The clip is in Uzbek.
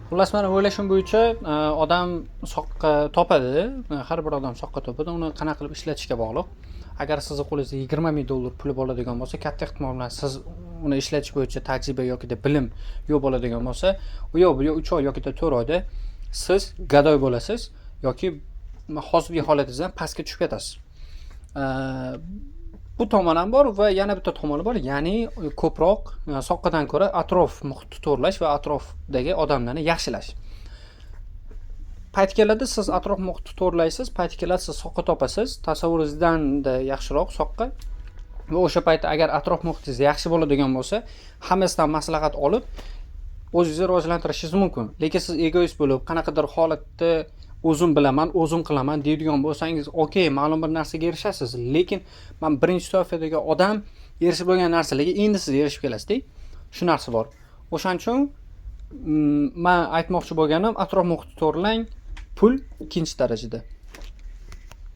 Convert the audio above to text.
Xullas, meni o'ylashim bo'yicha odam soqqa topadi, har bir odam soqqa topadi, uni qanaqa qilib ishlatishga bog'liq. Agar sizni qo'lingizda 20 ming dollar puli bo'ladigan bo'lsa, katta ehtimol bilan siz uni ishlatish bo'yicha tajriba yoki bilim yo'q bo'ladigan bo'lsa, u yo'q 3 oy yoki 4 oyda siz gadoy bo'lasiz yoki hozirgi holatingizdan pastga tushib ketasiz. Bu tomon ham bor va yana bitta tomoni bor, ya'ni ko'proq soqqadan ko'ra atrof muhitni to'g'irlash va atrofdagi odamlarni yaxshilash. Payt keladi, siz atrof muhitni to'g'irlaysiz, payt keladi, siz soqqa topasiz, tasavvuringizdan-da yaxshiroq soqqa. Va o'sha paytda agar atrof muhitingiz yaxshi bo'ladigan bo'lsa, hammasidan maslahat olib o'zingizni rivojlantirishingiz mumkin. Lekin siz egoist bo'lib, qanaqadir holatda o'zim bilaman, o'zim qilaman deydigan bo'lsangiz, okey, ma'lum bir narsaga erishasiz. Lekin men birinchi toifadagi odam erishib bo'lgan narsalarga endi siz erishib kelasiz-da. Shu narsa bor. O'shaning uchun men aytmoqchi bo'lganim, atrof muhitni to'g'rilang, pul ikkinchi darajada.